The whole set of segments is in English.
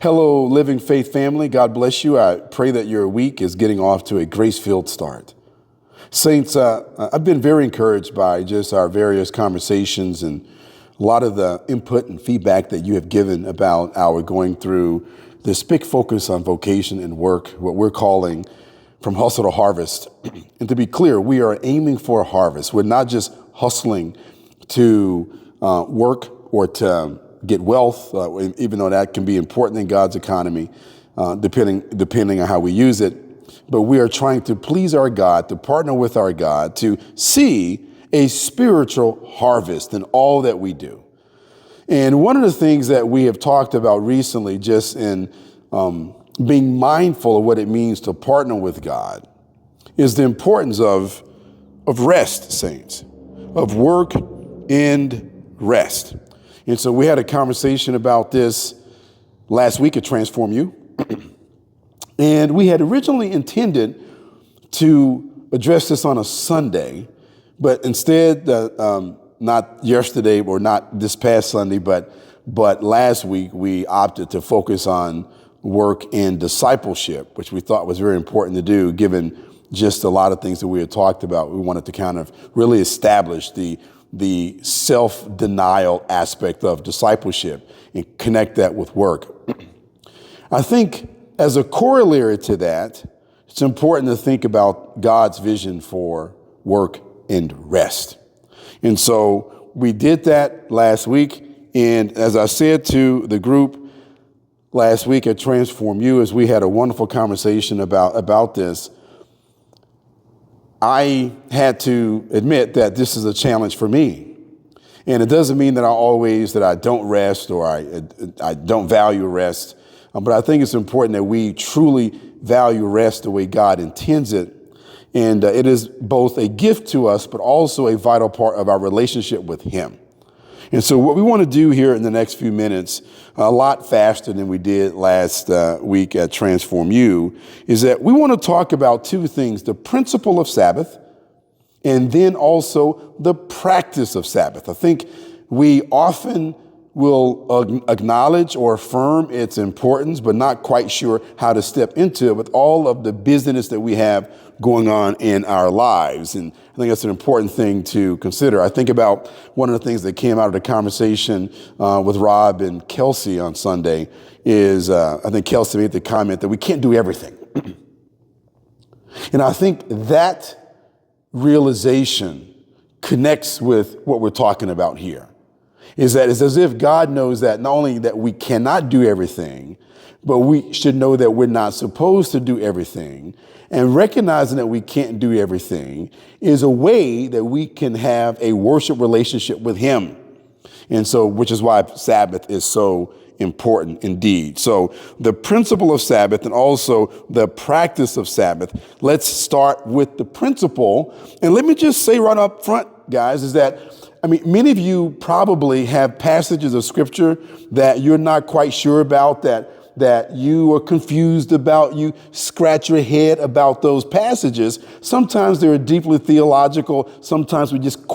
Hello, Living Faith family. God bless you. I pray that your week is getting off to a grace-filled start. Saints, I've been very encouraged by just our various conversations and a lot of the input and feedback that you have given about our going through this big focus on vocation and work, what we're calling from hustle to harvest. And to be clear, we are aiming for a harvest. We're not just hustling to work or to get wealth, even though that can be important in God's economy, depending on how we use it. But we are trying to please our God, to partner with our God, to see a spiritual harvest in all that we do. And one of the things that we have talked about recently, just in being mindful of what it means to partner with God, is the importance of rest, saints, of work and rest. And so we had a conversation about this last week at Transform You. And we had originally intended to address this on a Sunday, but instead, not yesterday or not this past Sunday, but last week, we opted to focus on work and discipleship, which we thought was very important to do, given just a lot of things that we had talked about. We wanted to kind of really establish the self-denial aspect of discipleship and connect that with work. I think as a corollary to that, it's important to think about God's vision for work and rest. And so we did that last week. And as I said to the group last week at Transform You, as we had a wonderful conversation about this, I had to admit that this is a challenge for me. And it doesn't mean that I don't rest or I don't value rest. But I think it's important that we truly value rest the way God intends it. And it is both a gift to us, but also a vital part of our relationship with Him. And so what we want to do here in the next few minutes, a lot faster than we did last week at Transform You, is that we want to talk about two things: the principle of Sabbath, and then also the practice of Sabbath. I think we often will acknowledge or affirm its importance, but not quite sure how to step into it with all of the busyness that we have going on in our lives. And I think that's an important thing to consider. I think about one of the things that came out of the conversation with Rob and Kelsey on Sunday is I think Kelsey made the comment that we can't do everything. And I think that realization connects with what we're talking about here. Is that it's as if God knows that not only that we cannot do everything, but we should know that we're not supposed to do everything. And recognizing that we can't do everything is a way that we can have a worship relationship with Him. And so, which is why Sabbath is so important indeed. So the principle of Sabbath and also the practice of Sabbath. Let's start with the principle. And let me just say right up front, guys, is that many of you probably have passages of scripture that you're not quite sure about, that you are confused about. You scratch your head about those passages. Sometimes they're deeply theological. Sometimes we just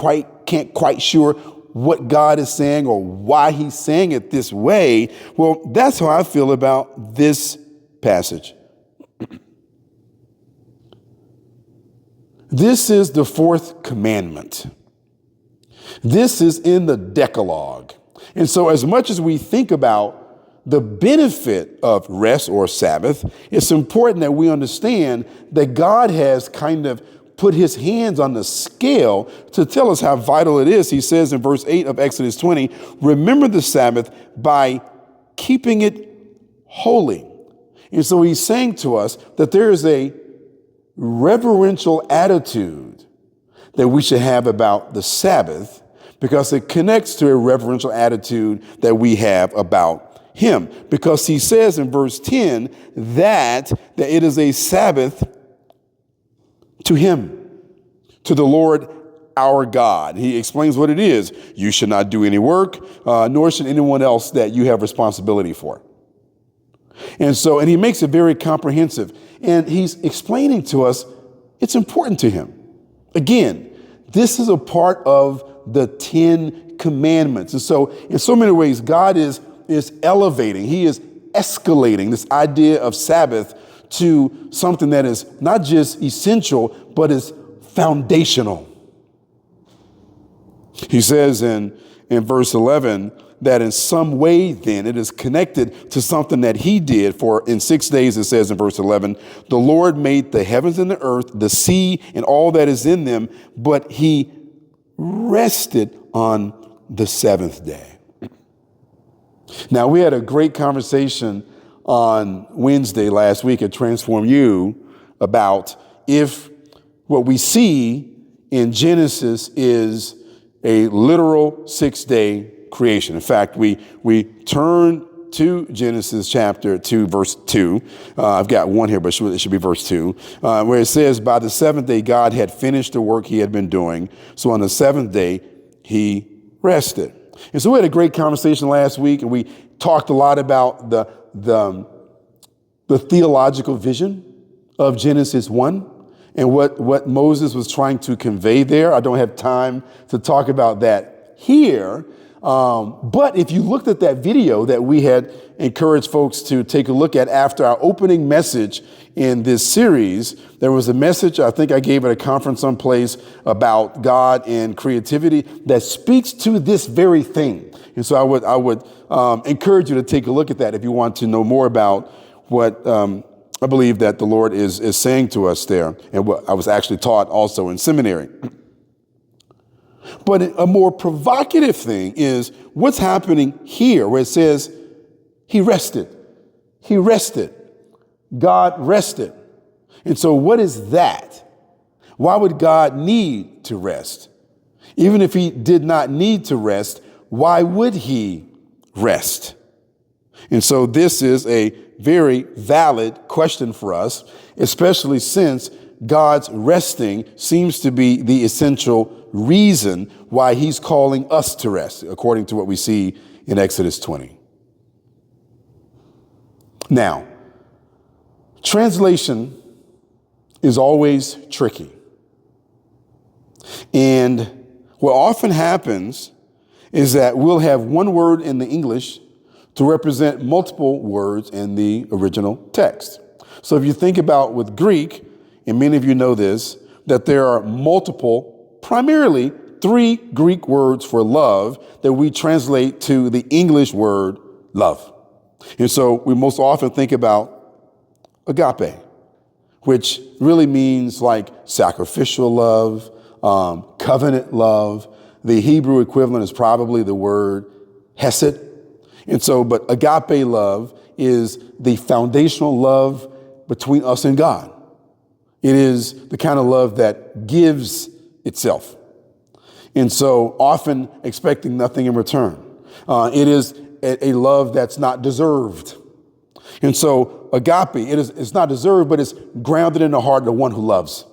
can't quite sure what God is saying or why He's saying it this way. Well, that's how I feel about this passage. This is the fourth commandment. This is in the Decalogue. And so as much as we think about the benefit of rest or Sabbath, it's important that we understand that God has kind of put His hands on the scale to tell us how vital it is. He says in verse 8 of Exodus 20, remember the Sabbath by keeping it holy. And so He's saying to us that there is a reverential attitude that we should have about the Sabbath, because it connects to a reverential attitude that we have about Him. Because He says in verse 10 that it is a Sabbath to Him, to the Lord our God. He explains what it is. You should not do any work, nor should anyone else that you have responsibility for. And He makes it very comprehensive. And He's explaining to us it's important to Him. Again, this is a part of the 10 commandments. And so in so many ways, God is elevating. He is escalating this idea of Sabbath to something that is not just essential, but is foundational. He says in verse 11 that in some way then it is connected to something that he did. For in 6 days, it says in verse 11, the Lord made the heavens and the earth, the sea and all that is in them, but he rested on the seventh day. Now, we had a great conversation on Wednesday last week at Transform U about if what we see in Genesis is a literal 6-day creation. In fact, we turn to Genesis chapter 2, verse 2. I've got one here, but it should be verse 2, where it says, by the seventh day, God had finished the work he had been doing. So on the seventh day, he rested. And so we had a great conversation last week, and we talked a lot about the theological vision of Genesis 1 and what Moses was trying to convey there. I don't have time to talk about that here. But if you looked at that video that we had encouraged folks to take a look at after our opening message in this series, there was a message I think I gave at a conference someplace about God and creativity that speaks to this very thing. And so I would encourage you to take a look at that if you want to know more about what I believe that the Lord is saying to us there, and what I was actually taught also in seminary. But a more provocative thing is what's happening here, where it says he rested. He rested. God rested. And so what is that? Why would God need to rest? Even if he did not need to rest, why would he rest? And so this is a very valid question for us, especially since God's resting seems to be the essential reason why he's calling us to rest, according to what we see in Exodus 20. Now, translation is always tricky. And what often happens is that we'll have one word in the English to represent multiple words in the original text. So if you think about with Greek, and many of you know this, that there are multiple, primarily 3 Greek words for love that we translate to the English word love. And so we most often think about agape, which really means like sacrificial love, covenant love. The Hebrew equivalent is probably the word hesed. And so, but agape love is the foundational love between us and God. It is the kind of love that gives itself. And so often expecting nothing in return. It is a love that's not deserved. And so agape, it's not deserved, but it's grounded in the heart of the one who loves.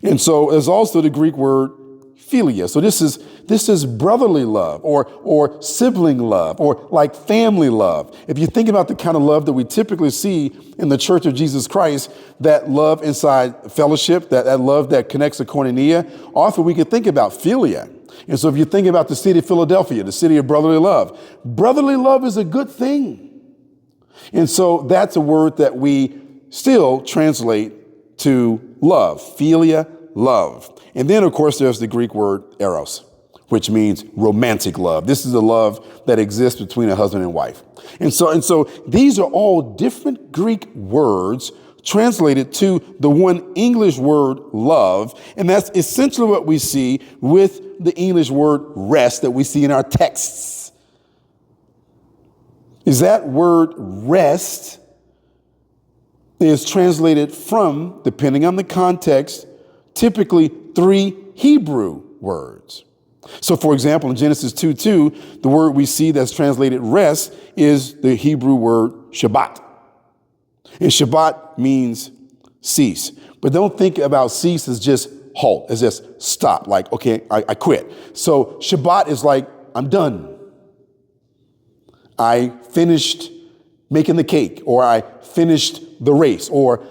And so there's also the Greek word philia. So this is brotherly love or sibling love or like family love. If you think about the kind of love that we typically see in the Church of Jesus Christ, that love inside fellowship, that love that connects to koinonia, often we can think about philia. And so if you think about the city of Philadelphia, the city of brotherly love is a good thing. And so that's a word that we still translate to love, philia, love. And then, of course, there's the Greek word eros, which means romantic love. This is a love that exists between a husband and wife. And so these are all different Greek words translated to the one English word love. And that's essentially what we see with the English word rest that we see in our texts. Is that word rest is translated from, depending on the context, typically 3 Hebrew words. So, for example, in Genesis 2:2, the word we see that's translated rest is the Hebrew word Shabbat. And Shabbat means cease. But don't think about cease as just halt, as just stop, like, okay, I quit. So Shabbat is like, I'm done. I finished making the cake, or I finished the race, or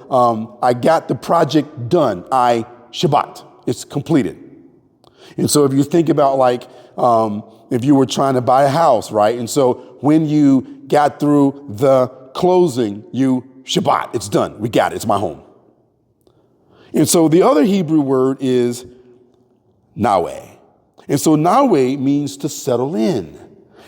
I got the project done. Shabbat. It's completed. And so if you think about like, if you were trying to buy a house, right? And so when you got through the closing, you Shabbat. It's done. We got it. It's my home. And so the other Hebrew word is Naweh. And so Naweh means to settle in.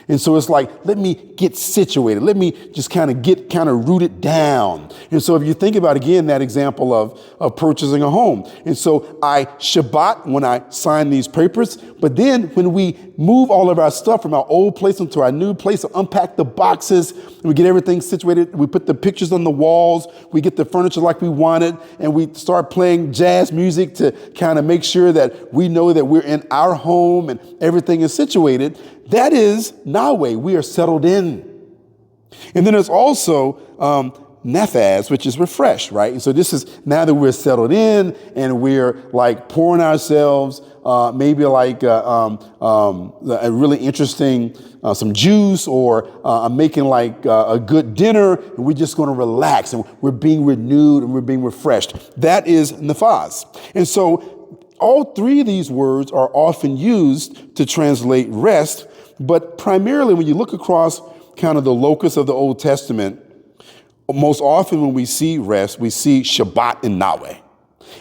And so it's like, let me get situated. Let me just kind of get rooted down. And so if you think about, again, that example of purchasing a home. And so I Shabbat when I sign these papers. But then when we move all of our stuff from our old place into our new place, unpack the boxes, and we get everything situated, we put the pictures on the walls, we get the furniture like we wanted, and we start playing jazz music to kind of make sure that we know that we're in our home and everything is situated. That is Naweh. We are settled in. And then there's also Nafaz, which is refresh, right? And so this is now that we're settled in and we're like pouring ourselves, maybe like a really interesting some juice, or I'm making like a good dinner, and we're just going to relax and we're being renewed and we're being refreshed. That is Nafaz. And so all three of these words are often used to translate rest, but primarily when you look across kind of the locus of the Old Testament, most often when we see rest, we see Shabbat and Naweh.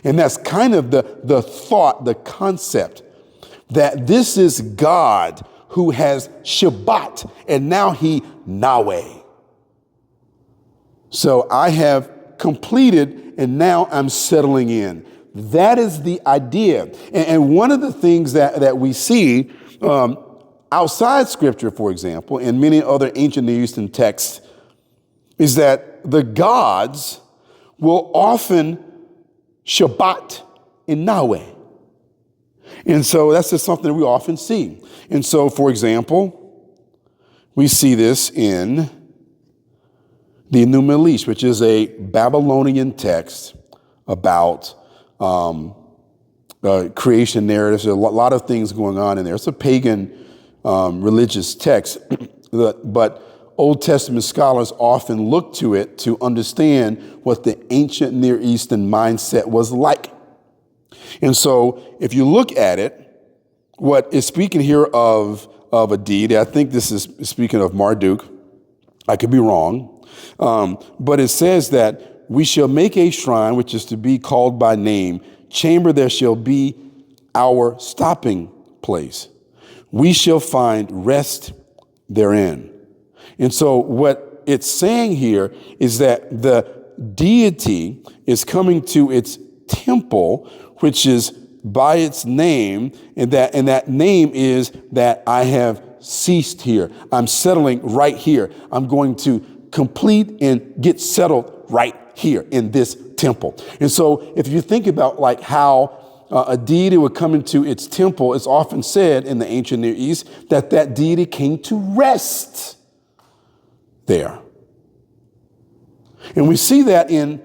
And that's kind of the thought, the concept that this is God who has Shabbat and now he Naweh. So I have completed and now I'm settling in. That is the idea. And one of the things that we see outside Scripture, for example, in many other ancient Near Eastern texts, is that the gods will often Shabbat in Naweh. And so that's just something that we often see. And so, for example, we see this in the Enuma Elish, which is a Babylonian text about creation narratives. There's a lot of things going on in there. It's a pagan religious text, but Old Testament scholars often look to it to understand what the ancient Near Eastern mindset was like. And so if you look at it, what is speaking here of a deity, I think this is speaking of Marduk. I could be wrong. But it says that we shall make a shrine, which is to be called by name, chamber there shall be our stopping place. We shall find rest therein. And so what it's saying here is that the deity is coming to its temple, which is by its name, and that name is that I have ceased here. I'm settling right here. I'm going to complete and get settled right here in this temple. And so if you think about like how a deity would come into its temple, it's often said in the ancient Near East that that deity came to rest there. And we see that in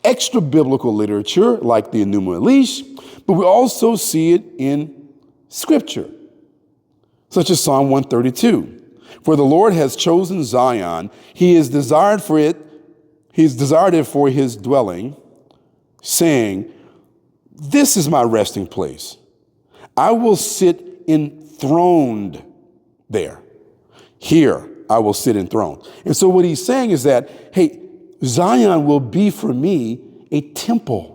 extra biblical literature like the Enuma Elish, but we also see it in Scripture, such as Psalm 132. For the Lord has chosen Zion, he has desired it for his dwelling, saying, this is my resting place. I will sit enthroned there. Here I will sit enthroned. And so what he's saying is that, hey, Zion will be for me a temple.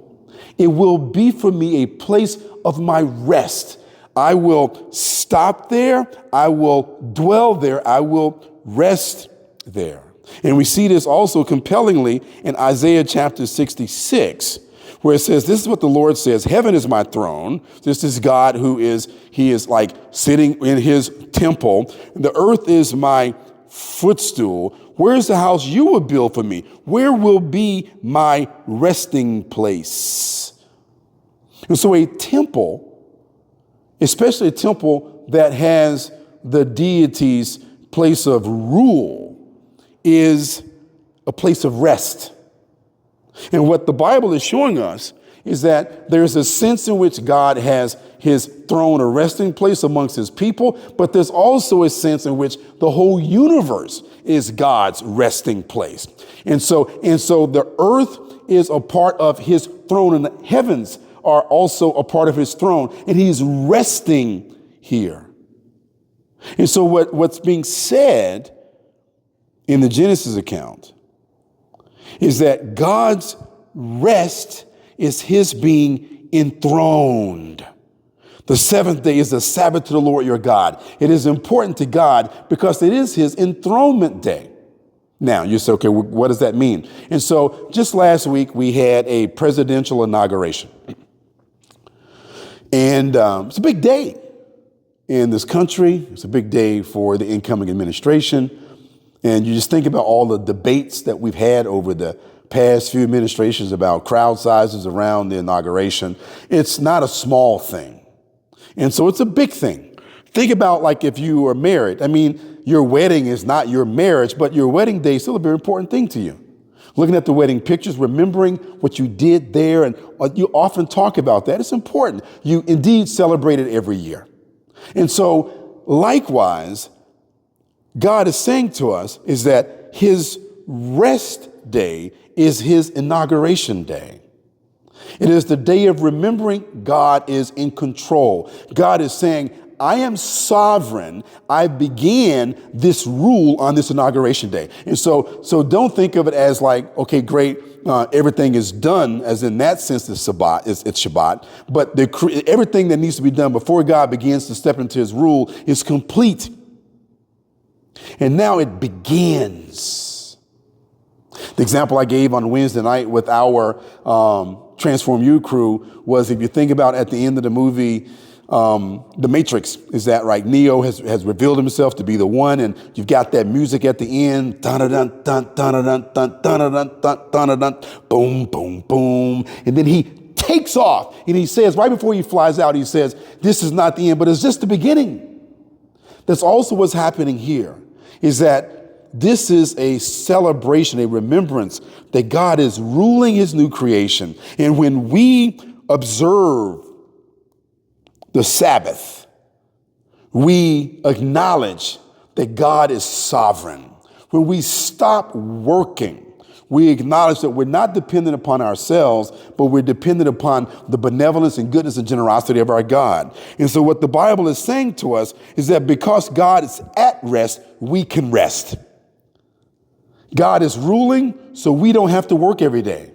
It will be for me a place of my rest. I will stop there. I will dwell there. I will rest there. And we see this also compellingly in Isaiah chapter 66, where it says, this is what the Lord says, heaven is my throne. This is God he is like sitting in his temple. The earth is my footstool. Where is the house you will build for me? Where will be my resting place? And so a temple, especially a temple that has the deity's place of rule, is a place of rest. And what the Bible is showing us is that there's a sense in which God has his throne, a resting place amongst his people, but there's also a sense in which the whole universe is God's resting place. And so the earth is a part of his throne, and the heavens are also a part of his throne, and he's resting here. And so what's being said in the Genesis account is that God's rest is his being enthroned. The seventh day is the Sabbath to the Lord your God. It is important to God because it is his enthronement day. Now, you say, okay, what does that mean? And so just last week, we had a presidential inauguration. And it's a big day in this country. It's a big day for the incoming administration. And you just think about all the debates that we've had over the past few administrations about crowd sizes around the inauguration. It's not a small thing. And so it's a big thing. Think about like if you are married. I mean, your wedding is not your marriage, but your wedding day is still a very important thing to you. Looking at the wedding pictures, remembering what you did there, and you often talk about that. It's important. You indeed celebrate it every year. And so likewise, God is saying to us is that his rest day is his inauguration day. It is the day of remembering God is in control. God is saying, I am sovereign. I began this rule on this inauguration day. And so don't think of it as like, okay, great. Everything is done, as in that sense, it's Shabbat. But everything that needs to be done before God begins to step into his rule is complete. And now it begins. The example I gave on Wednesday night with our Transform You crew was, if you think about at the end of the movie, The Matrix, is that right? Neo has revealed himself to be the one, and you've got that music at the end, dun dun dun dun dun dun dun dun dun dun, boom, boom, boom, and then he takes off, and he says, right before he flies out, he says, "This is not the end, but it's just the beginning." That's also what's happening here, is that this is a celebration, a remembrance that God is ruling his new creation. And when we observe the Sabbath, we acknowledge that God is sovereign. When we stop working, we acknowledge that we're not dependent upon ourselves, but we're dependent upon the benevolence and goodness and generosity of our God. And so what the Bible is saying to us is that because God is at rest, we can rest. God is ruling, so we don't have to work every day.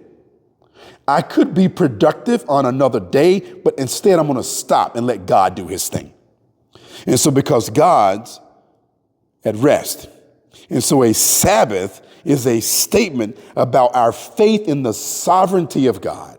I could be productive on another day, but instead I'm going to stop and let God do his thing. And so because God's at rest, and so a Sabbath is a statement about our faith in the sovereignty of God.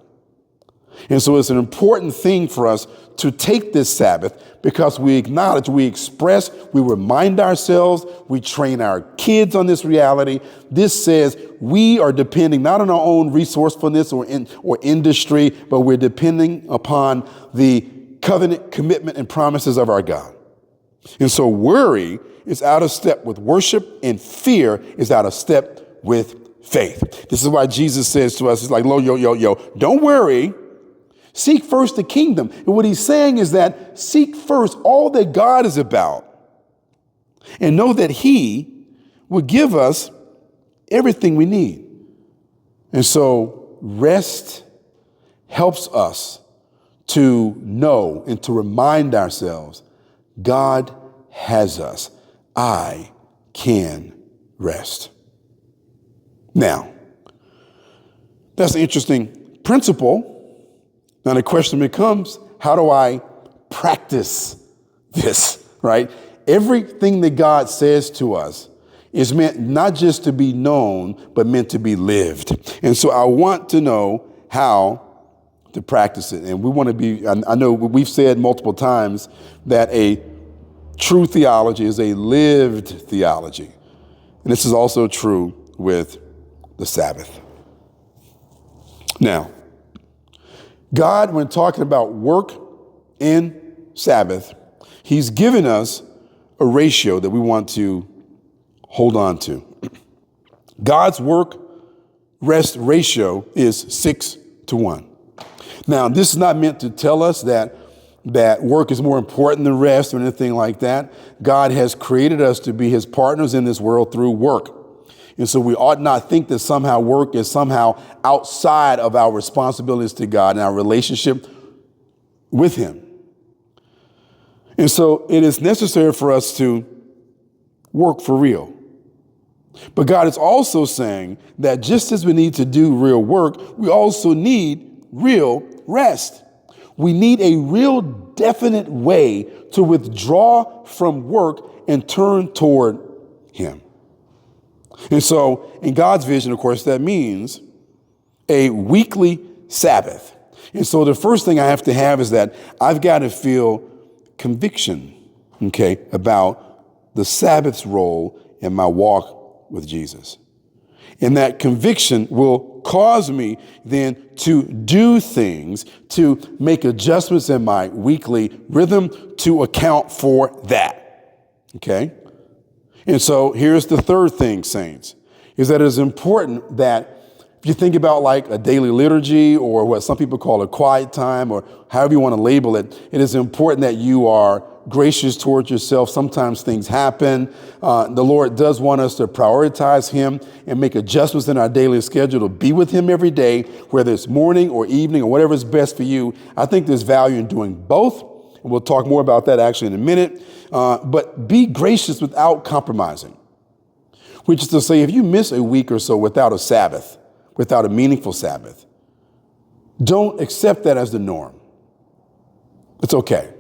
And so it's an important thing for us to take this Sabbath because we acknowledge, we express, we remind ourselves, we train our kids on this reality. This says we are depending not on our own resourcefulness or industry, but we're depending upon the covenant commitment and promises of our God. And so worry is out of step with worship, and fear is out of step with faith. This is why Jesus says to us, he's like, don't worry. Seek first the kingdom. And what he's saying is that seek first all that God is about and know that he will give us everything we need. And so rest helps us to know and to remind ourselves, God has us. I can rest. Now, that's an interesting principle. Now the question becomes, how do I practice this, right? Everything that God says to us is meant not just to be known, but meant to be lived. And so I want to know how to practice it. And we want to be, I know we've said multiple times that a true theology is a lived theology. And this is also true with the Sabbath. Now, God, when talking about work and Sabbath, he's given us a ratio that we want to hold on to. God's work-rest ratio is 6-1. Now, this is not meant to tell us that work is more important than rest or anything like that. God has created us to be his partners in this world through work. And so we ought not think that somehow work is somehow outside of our responsibilities to God and our relationship with him. And so it is necessary for us to work for real. But God is also saying that just as we need to do real work, we also need real rest. We need a real definite way to withdraw from work and turn toward Him. And so in God's vision, of course, that means a weekly Sabbath. And so the first thing I have to have is that I've got to feel conviction, okay, about the Sabbath's role in my walk with Jesus. And that conviction will cause me then to do things, to make adjustments in my weekly rhythm to account for that. Okay? And so here's the third thing, saints, is that it is important that if you think about like a daily liturgy or what some people call a quiet time or however you want to label it, it is important that you are gracious towards yourself. Sometimes things happen. The Lord does want us to prioritize Him and make adjustments in our daily schedule to be with Him every day, whether it's morning or evening or whatever is best for you. I think there's value in doing both. And we'll talk more about that actually in a minute. But be gracious without compromising, which is to say, if you miss a week or so without a Sabbath, without a meaningful Sabbath, don't accept that as the norm. It's okay.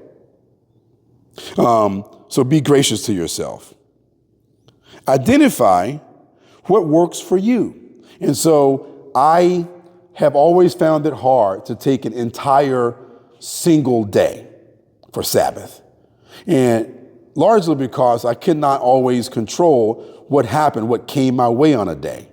So be gracious to yourself. Identify what works for you. And so I have always found it hard to take an entire single day for Sabbath. And largely because I could not always control what happened, what came my way on a day.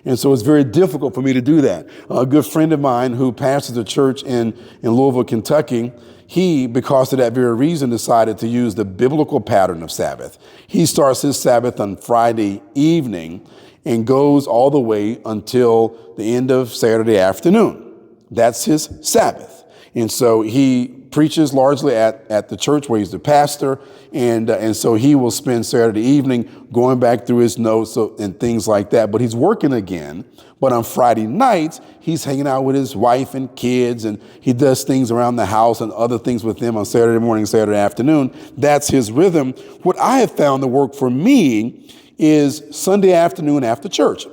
And so it's very difficult for me to do that. A good friend of mine who pastors a church in Louisville, Kentucky, he, because of that very reason, decided to use the biblical pattern of Sabbath. He starts his Sabbath on Friday evening and goes all the way until the end of Saturday afternoon. That's his Sabbath. And so he preaches largely at the church where he's the pastor. And so he will spend Saturday evening going back through his notes and things like that. But he's working again. But on Friday nights, he's hanging out with his wife and kids, and he does things around the house and other things with them on Saturday morning, Saturday afternoon. That's his rhythm. What I have found to work for me is Sunday afternoon after church.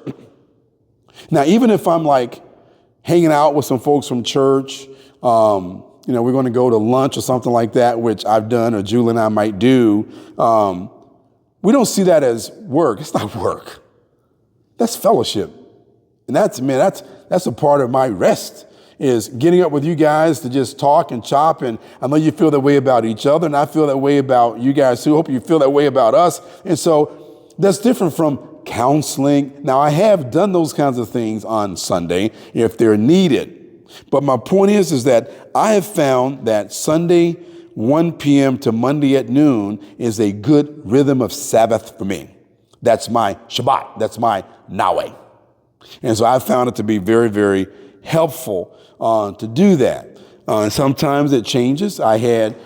Now, even if I'm like hanging out with some folks from church, we're going to go to lunch or something like that, which I've done or Julie and I might do. We don't see that as work. It's not work. That's fellowship. And that's a part of my rest, is getting up with you guys to just talk and chop. And I know you feel that way about each other, and I feel that way about you guys too. Hope you feel that way about us. And so that's different from counseling. Now, I have done those kinds of things on Sunday if they're needed. But my point is that I have found that Sunday, 1 p.m. to Monday at noon is a good rhythm of Sabbath for me. That's my Shabbat. That's my Nahweh. And so I found it to be very, very helpful to do that. And sometimes it changes. I had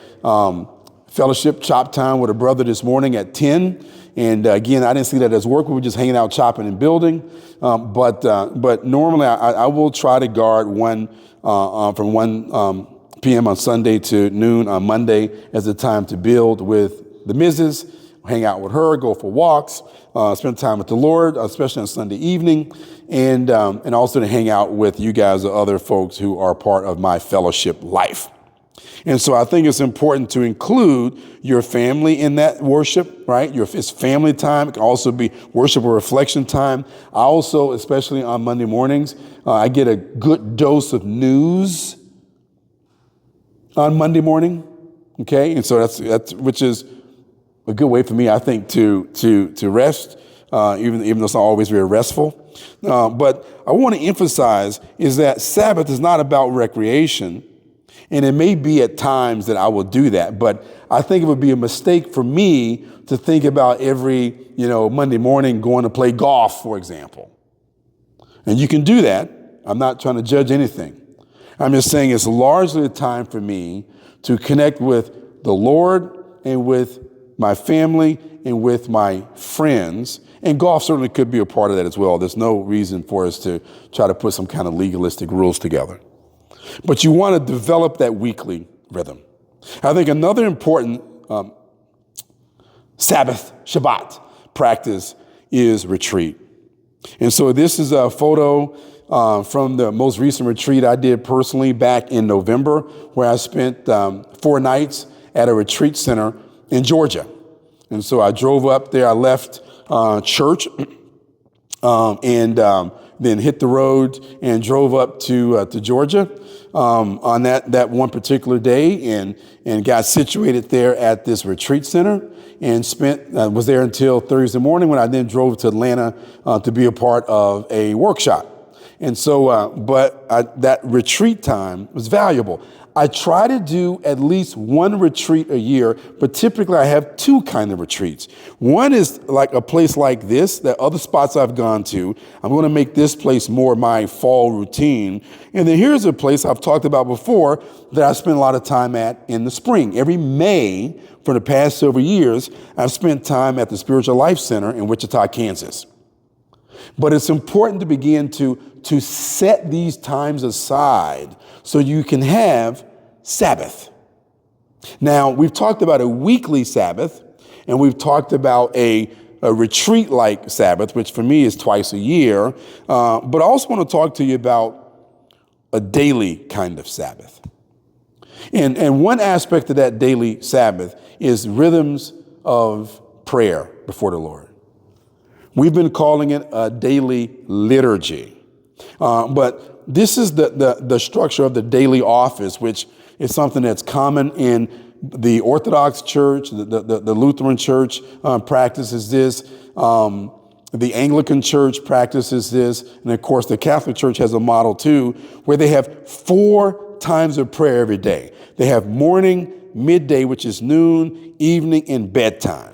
fellowship chop time with a brother this morning at 10. And again, I didn't see that as work. We were just hanging out, chopping and building. But normally I will try to guard from 1 p.m. on Sunday to noon on Monday as a time to build with the missus, hang out with her, go for walks, spend time with the Lord, especially on Sunday evening, and also to hang out with you guys or other folks who are part of my fellowship life. And so I think it's important to include your family in that worship, right? It's family time. It can also be worship or reflection time. I also, especially on Monday mornings, I get a good dose of news on Monday morning. Okay. And so that's which is a good way for me, I think, to rest, even though it's not always very restful. But I want to emphasize is that Sabbath is not about recreation. And it may be at times that I will do that, but I think it would be a mistake for me to think about every, Monday morning going to play golf, for example. And you can do that. I'm not trying to judge anything. I'm just saying it's largely a time for me to connect with the Lord and with my family and with my friends. And golf certainly could be a part of that as well. There's no reason for us to try to put some kind of legalistic rules together. But you want to develop that weekly rhythm. I think another important Sabbath, Shabbat practice is retreat. And so this is a photo from the most recent retreat I did personally back in November, where I spent 4 nights at a retreat center in Georgia. And so I drove up there. I left church and then hit the road and drove up to Georgia on that one particular day and got situated there at this retreat center and was there until Thursday morning, when I then drove to Atlanta to be a part of a workshop. And so, that retreat time was valuable. I try to do at least one retreat a year, but typically I have 2 kind of retreats. One is like a place like this, that other spots I've gone to. I'm going to make this place more my fall routine. And then here's a place I've talked about before that I spend a lot of time at in the spring. Every May for the past several years, I've spent time at the Spiritual Life Center in Wichita, Kansas. But it's important to begin to set these times aside so you can have Sabbath. Now, we've talked about a weekly Sabbath, and we've talked about a retreat-like Sabbath, which for me is twice a year. But I also want to talk to you about a daily kind of Sabbath. And one aspect of that daily Sabbath is rhythms of prayer before the Lord. We've been calling it a daily liturgy. But this is the structure of the daily office, which is something that's common in the Orthodox Church. The Lutheran Church practices this. The Anglican Church practices this. And of course, the Catholic Church has a model too, where they have 4 times of prayer every day. They have morning, midday, which is noon, evening, and bedtime.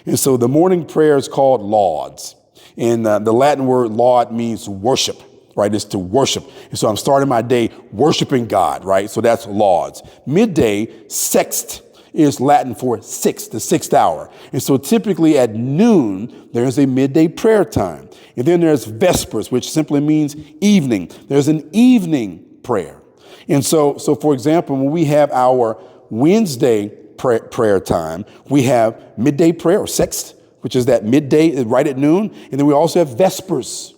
And so the morning prayer is called lauds. And the Latin word laud means worship, right? It's to worship. And so I'm starting my day worshiping God, right? So that's lauds. Midday, sext, is Latin for 6, the 6th hour. And so typically at noon, there's a midday prayer time. And then there's vespers, which simply means evening. There's an evening prayer. And so for example, when we have our Wednesday prayer time, we have midday prayer, or sext, which is that midday right at noon. And then we also have vespers.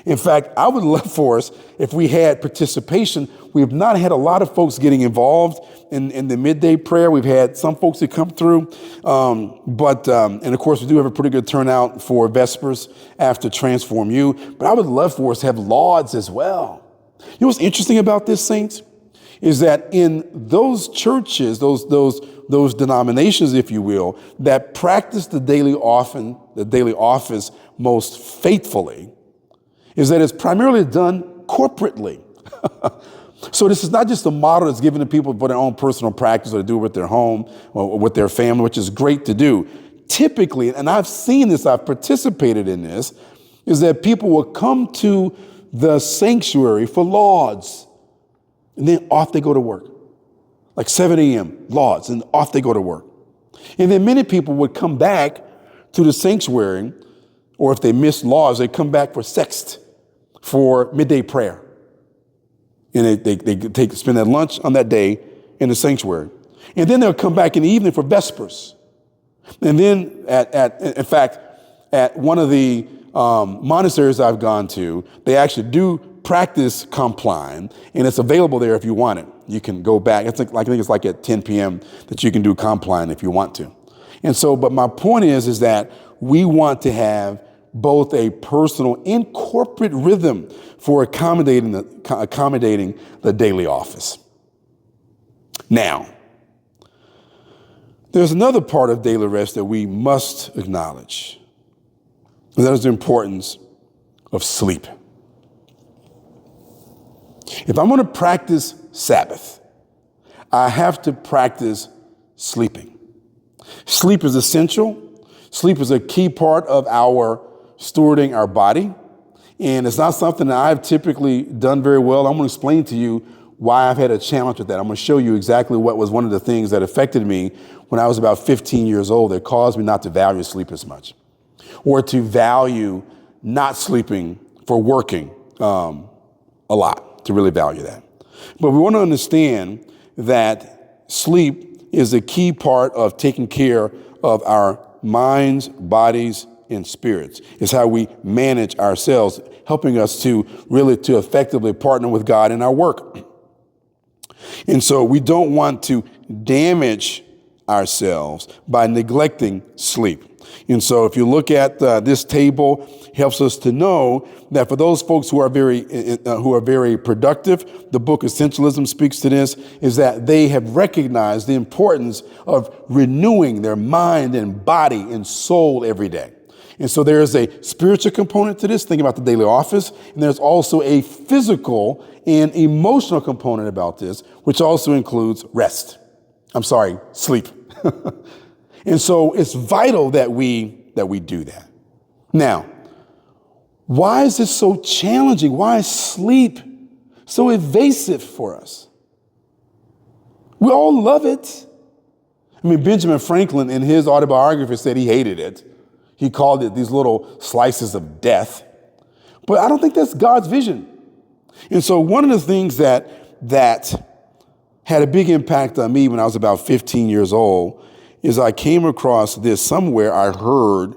In fact, I would love for us, if we had participation. We have not had a lot of folks getting involved in the midday prayer. We've had some folks that come through. And of course, we do have a pretty good turnout for vespers after Transform You. But I would love for us to have lauds as well. You know what's interesting about this, saints, is that in those churches, those denominations, if you will, that practice the daily office most faithfully, is that it's primarily done corporately. So this is not just a model that's given to people for their own personal practice or to do it with their home or with their family, which is great to do. Typically, and I've seen this, I've participated in this, is that people will come to the sanctuary for lauds, and then off they go to work. Like 7 a.m., lauds, and off they go to work. And then many people would come back to the sanctuary, or if they miss lauds, they come back for sext, for midday prayer. And they spend their lunch on that day in the sanctuary. And then they'll come back in the evening for vespers. And then in fact, at one of the monasteries I've gone to, they actually do practice Compline, and it's available there if you want it. You can go back. I think it's like at 10 p.m. that you can do Compline if you want to. And so, but my point is that we want to have both a personal and corporate rhythm for accommodating the daily office. Now, there's another part of daily rest that we must acknowledge, and that is the importance of sleep. If I'm going to practice Sabbath, I have to practice sleeping. Sleep is essential. Sleep is a key part of our stewarding our body. And it's not something that I've typically done very well. I'm going to explain to you why I've had a challenge with that. I'm going to show you exactly what was one of the things that affected me when I was about 15 years old that caused me not to value sleep as much, or to value not sleeping for working a lot, to really value that. But we want to understand that sleep is a key part of taking care of our minds, bodies, in spirits. It's how we manage ourselves, helping us to effectively partner with God in our work. And so we don't want to damage ourselves by neglecting sleep. And so if you look at this table, helps us to know that for those folks who are very productive, the book Essentialism speaks to this, is that they have recognized the importance of renewing their mind and body and soul every day. And so there is a spiritual component to this, think about the daily office, and there's also a physical and emotional component about this, which also includes sleep. And so it's vital that we do that. Now, why is this so challenging? Why is sleep so evasive for us? We all love it. I mean, Benjamin Franklin in his autobiography said he hated it. He called it these little slices of death. But I don't think that's God's vision. And so one of the things that had a big impact on me when I was about 15 years old is I came across this somewhere. I heard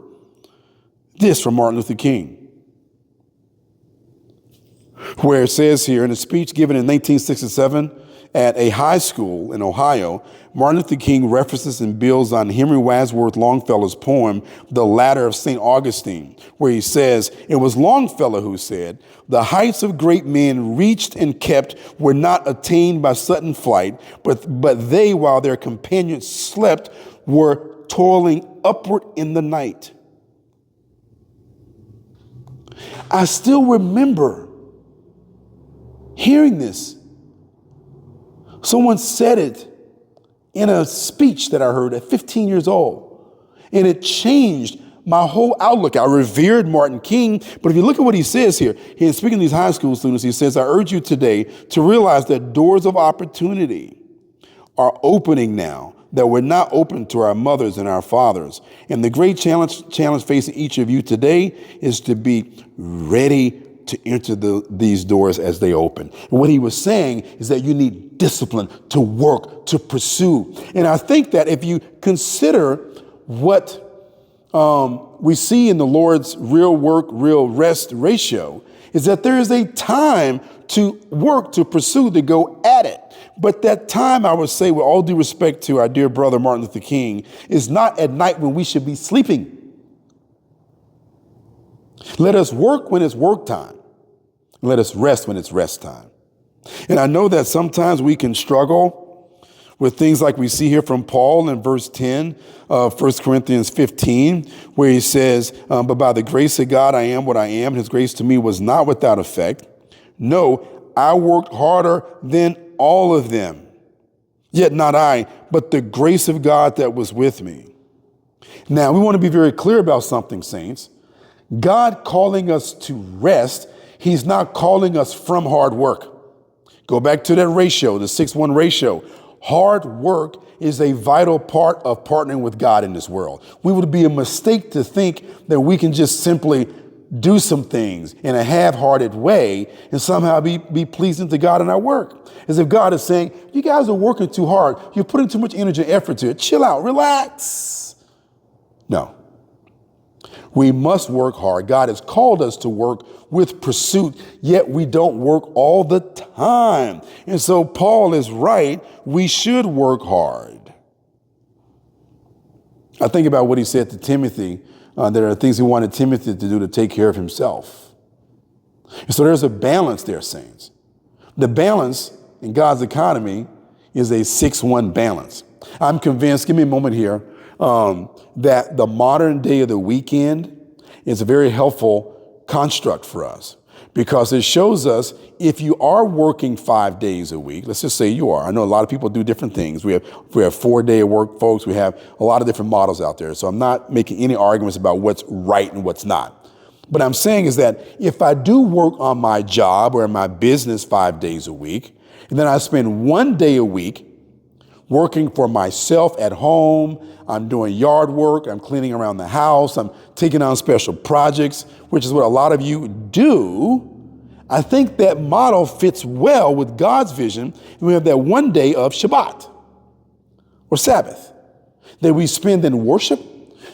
this from Martin Luther King, where it says here in a speech given in 1967 at a high school in Ohio, Martin Luther King references and builds on Henry Wadsworth Longfellow's poem, The Ladder of St. Augustine, where he says, it was Longfellow who said, the heights of great men reached and kept were not attained by sudden flight, but they, while their companions slept, were toiling upward in the night. I still remember hearing this. Someone said it in a speech that I heard at 15 years old, and it changed my whole outlook. I revered Martin King, but if you look at what he says here, he's speaking to these high school students. He says, I urge you today to realize that doors of opportunity are opening now that were not open to our mothers and our fathers. And the great challenge facing each of you today is to be ready to enter these doors as they open. And what he was saying is that you need discipline to work, to pursue. And I think that if you consider what we see in the Lord's real work, real rest ratio, is that there is a time to work, to pursue, to go at it. But that time, I would say, with all due respect to our dear brother Martin Luther King, is not at night when we should be sleeping. Let us work when it's work time. Let us rest when it's rest time. And I know that sometimes we can struggle with things like we see here from Paul in verse 10 of 1 Corinthians 15, where he says, but by the grace of God, I am what I am. And his grace to me was not without effect. No, I worked harder than all of them. Yet not I, but the grace of God that was with me. Now, we want to be very clear about something, saints. God calling us to rest, he's not calling us from hard work. Go back to that ratio, the 6-1 ratio. Hard work is a vital part of partnering with God in this world. We would be a mistake to think that we can just simply do some things in a half-hearted way and somehow be pleasing to God in our work. As if God is saying, you guys are working too hard. You're putting too much energy and effort to it. Chill out, relax. No. We must work hard. God has called us to work with pursuit, yet we don't work all the time. And so Paul is right. We should work hard. I think about what he said to Timothy. There are things he wanted Timothy to do to take care of himself. And so there's a balance there, saints. The balance in God's economy is a 6-1 balance. I'm convinced, give me a moment here, that the modern day of the weekend is a very helpful construct for us because it shows us if you are working 5 days a week, let's just say you are. I know a lot of people do different things. We have 4-day work folks. We have a lot of different models out there. So I'm not making any arguments about what's right and what's not. But I'm saying is that if I do work on my job or in my business 5 days a week, and then I spend 1 day a week working for myself at home, I'm doing yard work, I'm cleaning around the house, I'm taking on special projects, which is what a lot of you do. I think that model fits well with God's vision. We have that 1 day of Shabbat or Sabbath that we spend in worship,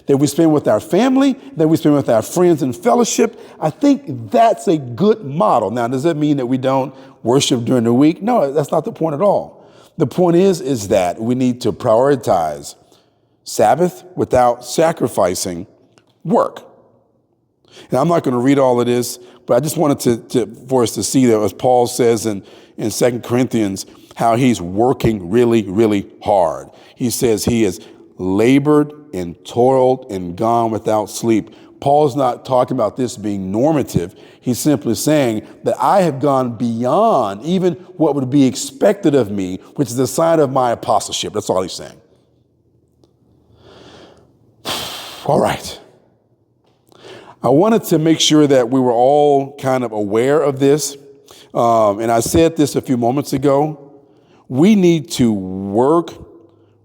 that we spend with our family, that we spend with our friends and fellowship. I think that's a good model. Now, does that mean that we don't worship during the week? No, that's not the point at all. The point is that we need to prioritize Sabbath without sacrificing work. And I'm not going to read all of this, but I just wanted for us to see that, as Paul says in 2 Corinthians, how he's working really, really hard. He says he has labored and toiled and gone without sleep. Paul's not talking about this being normative. He's simply saying that I have gone beyond even what would be expected of me, which is a sign of my apostleship. That's all he's saying. All right. I wanted to make sure that we were all kind of aware of this. And I said this a few moments ago. We need to work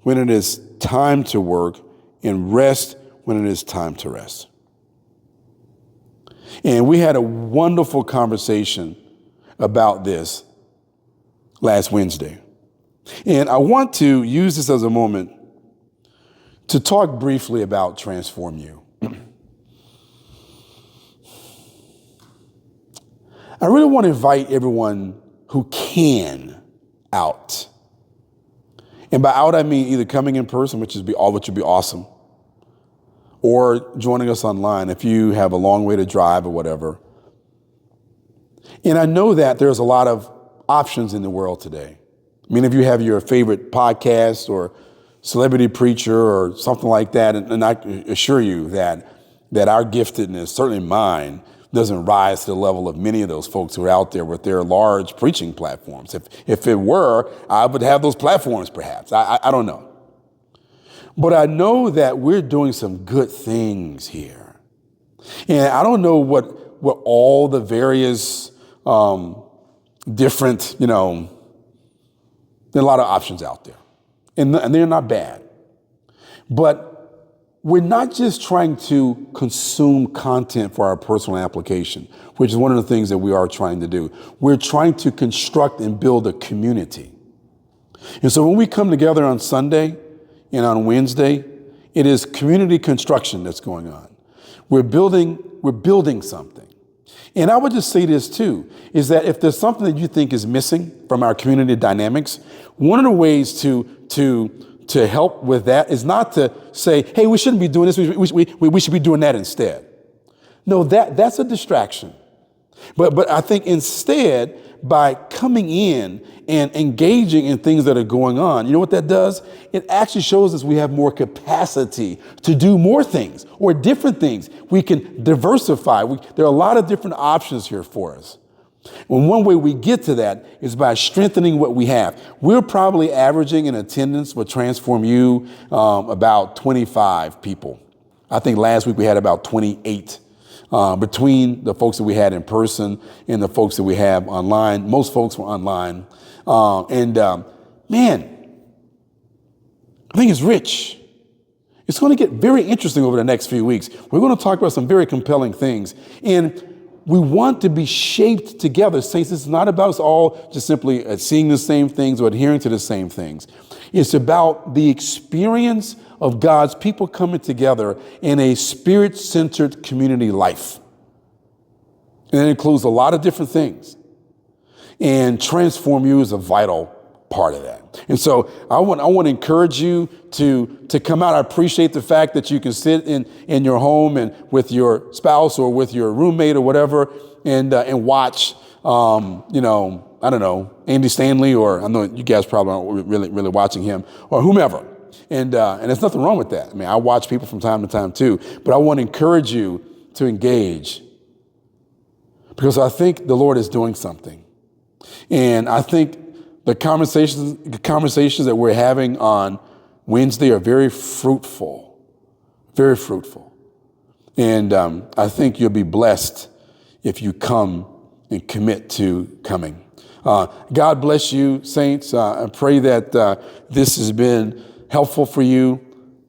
when it is time to work and rest when it is time to rest. And we had a wonderful conversation about this last Wednesday. And I want to use this as a moment to talk briefly about Transform You. I really want to invite everyone who can out. And by out, I mean either coming in person, which would be awesome, or joining us online if you have a long way to drive or whatever. And I know that there's a lot of options in the world today. I mean, if you have your favorite podcast or celebrity preacher or something like that, and I assure you that our giftedness, certainly mine, doesn't rise to the level of many of those folks who are out there with their large preaching platforms. If it were, I would have those platforms perhaps. I don't know. But I know that we're doing some good things here. And I don't know what all the various different, there are a lot of options out there. And they're not bad. But we're not just trying to consume content for our personal application, which is one of the things that we are trying to do. We're trying to construct and build a community. And so when we come together on Sunday and on Wednesday, it is community construction that's going on. We're building something. And I would just say this too, is that if there's something that you think is missing from our community dynamics, one of the ways to help with that is not to say, hey, we shouldn't be doing this. We should be doing that instead. No, that's a distraction. But I think instead, by coming in and engaging in things that are going on, you know what that does? It actually shows us we have more capacity to do more things or different things. We can diversify. There are a lot of different options here for us. And one way we get to that is by strengthening what we have. We're probably averaging in attendance with Transform You about 25 people. I think last week we had about 28 between the folks that we had in person and the folks that we have online. Most folks were online. Man, I think it's rich. It's going to get very interesting over the next few weeks. We're going to talk about some very compelling things. And we want to be shaped together. Saints, it's not about us all just simply seeing the same things or adhering to the same things. It's about the experience of God's people coming together in a spirit-centered community life. And it includes a lot of different things. And Transform You is a vital part of that. And so I want to encourage you to come out. I appreciate the fact that you can sit in your home and with your spouse or with your roommate or whatever and watch, I don't know, Andy Stanley, or I know you guys probably aren't really watching him, or whomever. And there's nothing wrong with that. I mean, I watch people from time to time too, but I want to encourage you to engage because I think the Lord is doing something. And I think the conversations that we're having on Wednesday are very fruitful, very fruitful. And I think you'll be blessed if you come and commit to coming. God bless you, saints. I pray that this has been helpful for you.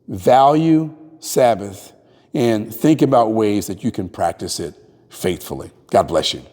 Value Sabbath and think about ways that you can practice it faithfully. God bless you.